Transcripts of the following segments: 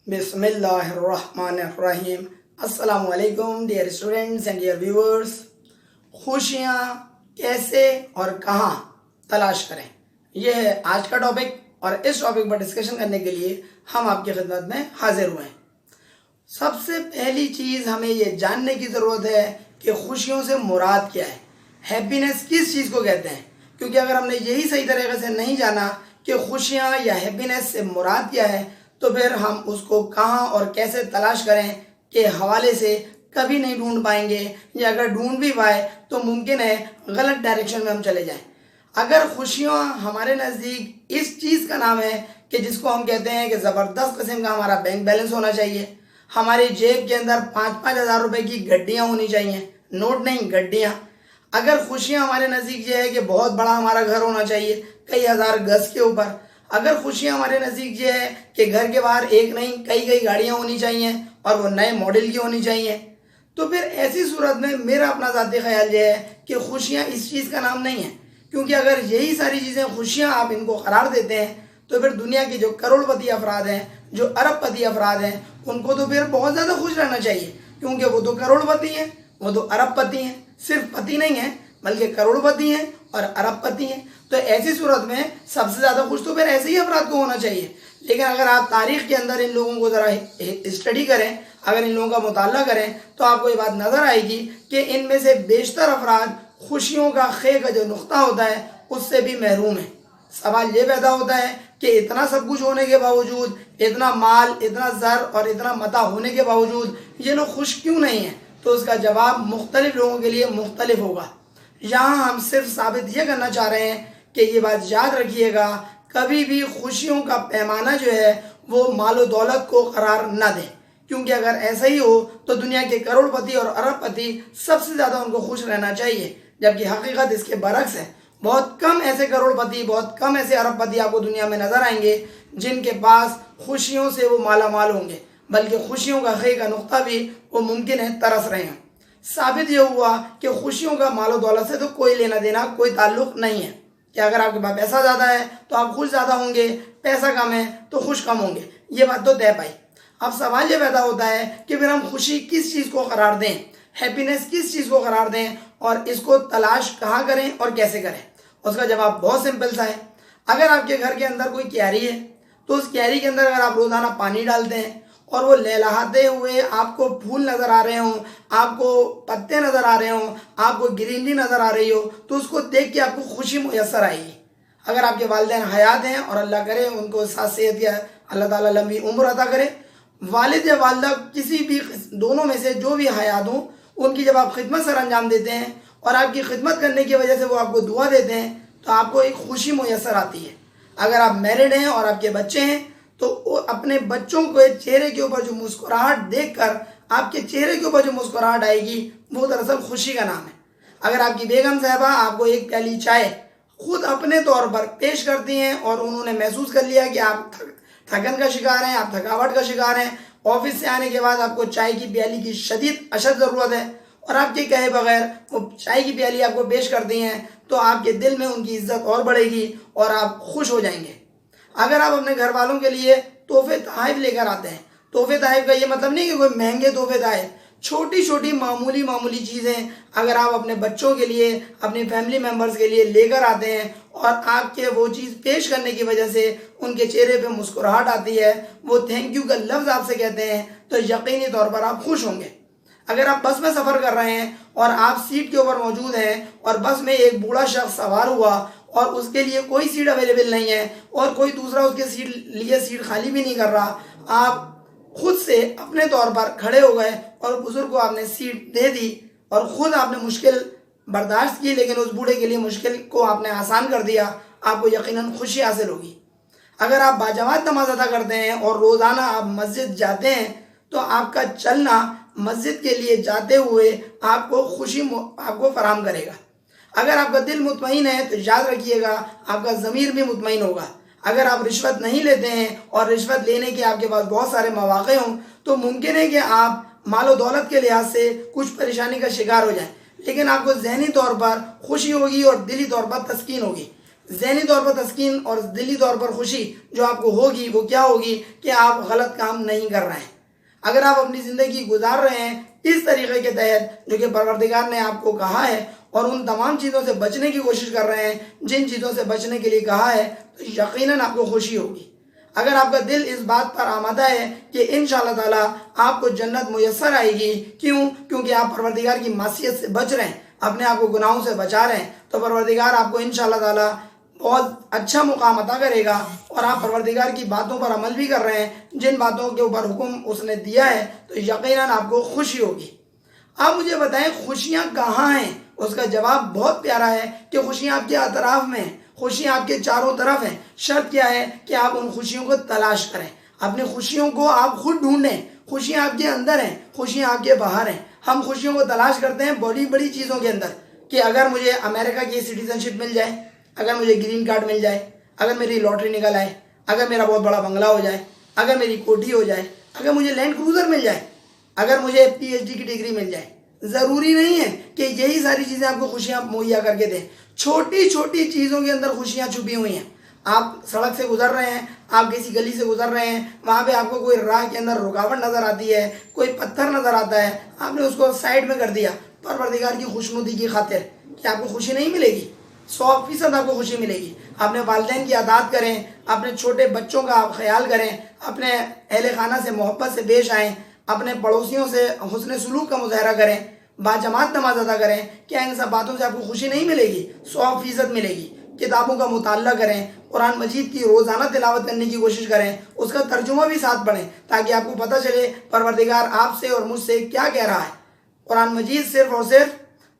बिस्मिल्लाहिर्रहमानिर्रहीम। अस्सलाम वालेकुम dear students and dear viewers. खुशियाँ कैसे और कहाँ तलाश करें, यह है आज का टॉपिक और इस टॉपिक पर डिस्कशन करने के लिए हम आपकी खिदमत में हाजिर हुए हैं। सबसे पहली चीज़ हमें ये जानने की ज़रूरत है कि खुशियों से मुराद क्या है, हैप्पीनेस किस चीज़ को कहते हैं। क्योंकि अगर हमने यही सही तरीके से नहीं जाना कि खुशियाँ या हैप्पीनेस से मुराद क्या है, तो फिर हम उसको कहाँ और कैसे तलाश करें के हवाले से कभी नहीं ढूंढ पाएंगे, या अगर ढूंढ भी पाए तो मुमकिन है गलत डायरेक्शन में हम चले जाएं। अगर खुशियाँ हमारे नज़दीक इस चीज़ का नाम है कि जिसको हम कहते हैं कि ज़बरदस्त किस्म का हमारा बैंक बैलेंस होना चाहिए, हमारी जेब के अंदर 5-5 हज़ार रुपये की गड्डियाँ होनी चाहिए, नोट नहीं गड्डियाँ। अगर खुशियाँ हमारे नज़दीक ये है कि बहुत बड़ा हमारा घर होना चाहिए कई हज़ार गज के ऊपर, अगर खुशियाँ हमारे नज़दीक ये है कि घर के बाहर एक नहीं कई गाड़ियाँ होनी चाहिए और वो नए मॉडल की होनी चाहिए, तो फिर ऐसी सूरत में मेरा अपना ज़ाती ख्याल ये है कि खुशियाँ इस चीज़ का नाम नहीं है। क्योंकि अगर यही सारी चीज़ें खुशियाँ आप इनको करार देते हैं तो फिर दुनिया के जो करोड़पति अफराद हैं, जो अरबपति अफराद हैं, उनको तो फिर बहुत ज़्यादा खुश रहना चाहिए, क्योंकि वो तो करोड़पति हैं, वो तो अरबपति हैं, सिर्फ पति नहीं है बल्कि करोड़पति हैं और अरबपति हैं। तो ऐसी सूरत में सबसे ज़्यादा खुश तो फिर ऐसे ही अफराद को होना चाहिए। लेकिन अगर आप तारीख़ के अंदर इन लोगों को ज़रा स्टडी करें, अगर इन लोगों का मुताला करें, तो आपको ये बात नज़र आएगी कि इनमें से बेशतर अफराद खुशियों का खे का जो नुक्ता होता है उससे भी महरूम है। सवाल ये पैदा होता है कि इतना सब कुछ होने के बावजूद, इतना माल, इतना ज़र और इतना मता होने के बावजूद ये लोग खुश क्यों नहीं हैं? तो उसका जवाब मुख्तलिफ लोगों के लिए मुख्तलिफ होगा। यहाँ हम सिर्फ साबित ये करना चाह रहे हैं कि ये बात याद रखिएगा, कभी भी खुशियों का पैमाना जो है वो मालो दौलत को करार न दें। क्योंकि अगर ऐसा ही हो तो दुनिया के करोड़पति और अरबपति सबसे ज़्यादा उनको खुश रहना चाहिए, जबकि हकीकत इसके बरक्स है। बहुत कम ऐसे करोड़पति, बहुत कम ऐसे अरबपति आपको दुनिया में नज़र आएंगे जिनके पास खुशियों से वो माला माल होंगे, बल्कि खुशियों का खे का नुक्ता भी वो मुमकिन है तरस रहे हैं। साबित ये हुआ कि खुशियों का मालो दौलत से तो कोई लेना देना, कोई ताल्लुक़ नहीं है। कि अगर आपके पास पैसा ज़्यादा है तो आप खुश ज़्यादा होंगे, पैसा कम है तो खुश कम होंगे, ये बात तो तय पाई। अब सवाल ये पैदा होता है कि फिर हम खुशी किस चीज़ को करार दें, हैप्पीनेस किस चीज़ को करार दें, और इसको तलाश कहाँ करें और कैसे करें। उसका जवाब बहुत सिंपल सा है। अगर आपके घर के अंदर कोई क्यारी है तो उस क्यारी के अंदर अगर आप रोज़ाना पानी डालते हैं और वो लहलहाते हुए आपको फूल नज़र आ रहे हों, आपको पत्ते नज़र आ रहे हों, आपको ग्रीनरी नज़र आ रही हो, तो उसको देख के आपको खुशी मुयस्सर आएगी। अगर आपके वालिदैन हयात हैं और अल्लाह करे उनको साथ सेहत या अल्लाह ताला लंबी उम्र अता करे, वालिद या वालिदा किसी भी दोनों में से जो भी हयात हों, उनकी जब आप खिदमत सर अंजाम देते हैं और आपकी खिदमत करने की वजह से वो आपको दुआ देते हैं तो आपको एक खुशी मुयस्सर आती है। अगर आप मैरिड हैं और आपके बच्चे हैं तो अपने बच्चों के चेहरे के ऊपर जो मुस्कुराहट देखकर आपके चेहरे के ऊपर जो मुस्कुराहट आएगी वो दरअसल खुशी का नाम है। अगर आपकी बेगम साहबा आपको एक प्याली चाय खुद अपने तौर पर पेश करती हैं और उन्होंने महसूस कर लिया कि आप थकन का शिकार हैं, आप थकावट का शिकार हैं, ऑफिस से आने के बाद आपको चाय की प्याली की शदीद अशद ज़रूरत है और आपके कहे बगैर वो चाय की प्याली आपको पेश करती हैं, तो आपके दिल में उनकी इज्जत और बढ़ेगी और आप खुश हो जाएंगे। अगर आप अपने घर वालों के लिए तोहफे तोहफ़ लेकर आते हैं, तोहफे तोहफ़ का ये मतलब नहीं कि कोई महंगे तोहफे तोहफ़, छोटी छोटी मामूली चीज़ें अगर आप अपने बच्चों के लिए, अपनी फैमिली मेम्बर्स के लिए लेकर आते हैं और आपके वो चीज़ पेश करने की वजह से उनके चेहरे पे मुस्कुराहट आती है, वो थैंक यू का लफ्ज़ आपसे कहते हैं, तो यकीनी तौर पर आप खुश होंगे। अगर आप बस में सफ़र कर रहे हैं और आप सीट के ऊपर मौजूद हैं और बस में एक बूढ़ा शख्स सवार हुआ और उसके लिए कोई सीट अवेलेबल नहीं है और कोई दूसरा उसके लिए सीट खाली भी नहीं कर रहा, आप खुद से अपने तौर पर खड़े हो गए और बुजुर्ग को आपने सीट दे दी और ख़ुद आपने मुश्किल बर्दाश्त की, लेकिन उस बूढ़े के लिए मुश्किल को आपने आसान कर दिया, आपको यकीनन खुशी हासिल होगी। अगर आप बाजमात नमाज अदा करते हैं और रोज़ाना आप मस्जिद जाते हैं तो आपका चलना मस्जिद के लिए जाते हुए आपको खुशी आपको फराहम करेगा। अगर आपका दिल मुतमईन है तो याद रखिएगा आपका ज़मीर भी मुतमईन होगा। अगर आप रिश्वत नहीं लेते हैं और रिश्वत लेने के आपके पास बहुत सारे मौक़े हों तो मुमकिन है कि आप मालो दौलत के लिहाज से कुछ परेशानी का शिकार हो जाएं, लेकिन आपको ज़हनी तौर पर खुशी होगी और दिली तौर पर तस्कीन होगी। ذہنی طور پر تسکین اور دلی طور پر خوشی جو آپ کو ہوگی وہ کیا ہوگی کہ آپ غلط کام نہیں کر رہے ہیں۔ اگر آپ اپنی زندگی گزار رہے ہیں اس طریقے کے تحت جو کہ پروردگار نے آپ کو کہا ہے اور ان تمام چیزوں سے بچنے کی کوشش کر رہے ہیں جن چیزوں سے بچنے کے لیے کہا ہے، تو یقیناً آپ کو خوشی ہوگی۔ اگر آپ کا دل اس بات پر آمادہ ہے کہ انشاءاللہ تعالیٰ آپ کو جنت میسر آئے گی، کیونکہ آپ پروردگار کی معصیت سے بچ رہے ہیں، اپنے آپ کو گناہوں سے بچا رہے ہیں، تو پروردگار آپ کو انشاءاللہ تعالیٰ بہت اچھا مقام عطا کرے گا اور آپ پروردگار کی باتوں پر عمل بھی کر رہے ہیں جن باتوں کے اوپر حکم اس نے دیا ہے، تو یقیناً آپ کو خوشی ہوگی۔ آپ مجھے بتائیں خوشیاں کہاں ہیں؟ اس کا جواب بہت پیارا ہے کہ خوشیاں آپ کے اطراف میں ہیں، خوشیاں آپ کے چاروں طرف ہیں۔ شرط کیا ہے کہ آپ ان خوشیوں کو تلاش کریں، اپنی خوشیوں کو آپ خود ڈھونڈیں۔ خوشیاں آپ کے اندر ہیں، خوشیاں آپ کے باہر ہیں۔ ہم خوشیوں کو تلاش کرتے ہیں بڑی بڑی چیزوں کے اندر کہ اگر مجھے امریکہ کی سٹیزن شپ مل جائے، اگر مجھے گرین کارڈ مل جائے، اگر میری لاٹری نکل آئے، اگر میرا بہت بڑا بنگلہ ہو جائے، اگر میری کوٹھی ہو جائے، اگر مجھے لینڈ کروزر مل جائے، اگر مجھے پی ایچ ڈی کی ڈگری مل جائے۔ ضروری نہیں ہے کہ یہی ساری چیزیں آپ کو خوشیاں مہیا کر کے دیں، چھوٹی چھوٹی چیزوں کے اندر خوشیاں چھپی ہوئی ہیں۔ آپ سڑک سے گزر رہے ہیں، آپ کسی گلی سے گزر رہے ہیں، وہاں پہ آپ کو کوئی راہ کے اندر رکاوٹ نظر آتی ہے، کوئی پتھر نظر آتا ہے، آپ نے اس کو سائڈ میں کر دیا پروردگار کی خوشنودی کی خاطر، کہ آپ کو خوشی نہیں ملے گی؟ 100% آپ کو خوشی ملے گی۔ اپنے والدین کی اطاعت کریں، اپنے چھوٹے بچوں کا آپ خیال کریں، اپنے اہل خانہ سے محبت سے پیش آئیں، اپنے پڑوسیوں سے حسن سلوک کا مظاہرہ کریں، باجماعت نماز ادا کریں۔ کیا ان سب باتوں سے آپ کو خوشی نہیں ملے گی؟ 100% ملے گی۔ کتابوں کا مطالعہ کریں، قرآن مجید کی روزانہ تلاوت کرنے کی کوشش کریں، اس کا ترجمہ بھی ساتھ پڑھیں تاکہ آپ کو پتہ چلے پروردگار آپ سے اور مجھ سے کیا کہہ رہا ہے۔ قرآن مجید صرف اور صرف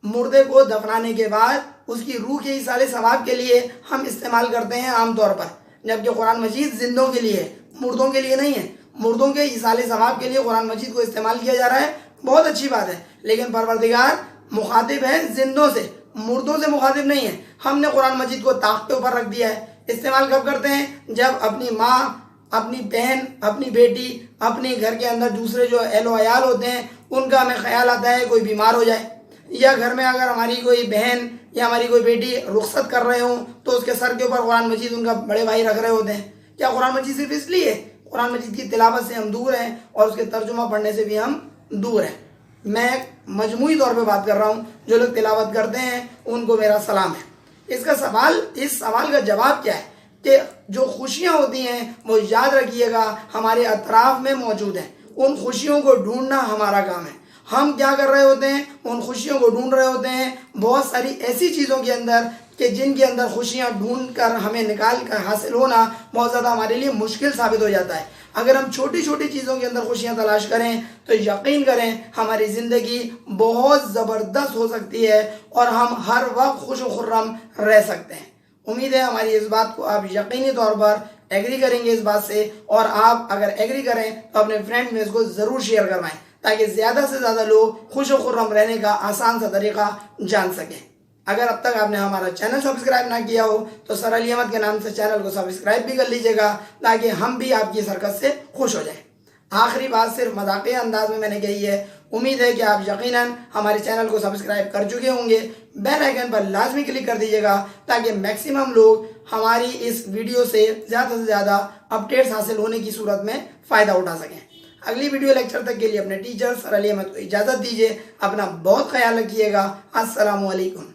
مردے کو دفنانے کے بعد اس کی روح کے ایصال ثواب کے لیے ہم استعمال کرتے ہیں عام طور پر، جبکہ قرآن مجید زندوں کے لیے ہے، مردوں کے لیے نہیں ہے۔ مردوں کے ایصال ثواب کے لیے قرآن مجید کو استعمال کیا جا رہا ہے، بہت اچھی بات ہے، لیکن پروردگار مخاطب ہے زندوں سے، مردوں سے مخاطب نہیں ہے۔ ہم نے قرآن مجید کو طاقت کے اوپر رکھ دیا ہے۔ استعمال کب کرتے ہیں؟ جب اپنی ماں، اپنی بہن، اپنی بیٹی، اپنے گھر کے اندر دوسرے جو اہل و عیال ہوتے ہیں ان کا ہمیں خیال آتا ہے کوئی بیمار ہو جائے، یا گھر میں اگر ہماری کوئی بہن یا ہماری کوئی بیٹی رخصت کر رہے ہوں تو اس کے سر کے اوپر قرآن مجید ان کا بڑے بھائی رکھ رہے ہوتے ہیں۔ کیا قرآن مجید صرف اس لیے؟ قرآن مجید کی تلاوت سے ہم دور ہیں اور اس کے ترجمہ پڑھنے سے بھی ہم دور ہیں۔ میں مجموعی طور پہ بات کر رہا ہوں، جو لوگ تلاوت کرتے ہیں ان کو میرا سلام ہے۔ اس سوال کا جواب کیا ہے کہ جو خوشیاں ہوتی ہیں وہ یاد رکھیے گا ہمارے اطراف میں موجود ہیں، ان خوشیوں کو ڈھونڈنا ہمارا کام ہے۔ ہم کیا کر رہے ہوتے ہیں؟ ان خوشیوں کو ڈھونڈ رہے ہوتے ہیں بہت ساری ایسی چیزوں کے اندر کہ جن کے اندر خوشیاں ڈھونڈ کر ہمیں نکال کر حاصل ہونا بہت زیادہ ہمارے لیے مشکل ثابت ہو جاتا ہے۔ اگر ہم چھوٹی چھوٹی چیزوں کے اندر خوشیاں تلاش کریں تو یقین کریں ہماری زندگی بہت زبردست ہو سکتی ہے اور ہم ہر وقت خوش و خرم رہ سکتے ہیں۔ امید ہے ہماری اس بات کو آپ یقینی طور پر ایگری کریں گے اس بات سے، اور آپ اگر ایگری کریں تو اپنے فرینڈ میں اس کو ضرور شیئر کروائیں تاکہ زیادہ سے زیادہ لوگ خوش و خرم رہنے کا آسان سا طریقہ جان سکیں۔ اگر اب تک آپ نے ہمارا چینل سبسکرائب نہ کیا ہو تو سر علی احمد کے نام سے چینل کو سبسکرائب بھی کر لیجئے گا تاکہ ہم بھی آپ کی حرکت سے خوش ہو جائیں۔ آخری بات صرف مذاقیہ انداز میں نے کہی ہے، امید ہے کہ آپ یقیناً ہمارے چینل کو سبسکرائب کر چکے ہوں گے۔ بیل آئیکن پر لازمی کلک کر دیجئے گا تاکہ میکسیمم لوگ ہماری اس ویڈیو سے زیادہ اپڈیٹس حاصل ہونے کی صورت میں فائدہ اٹھا سکیں۔ اگلی ویڈیو لیکچر تک کے لیے اپنے ٹیچر سر علی احمد کو اجازت دیجیے۔ اپنا بہت خیال رکھیے گا۔ السلام علیکم۔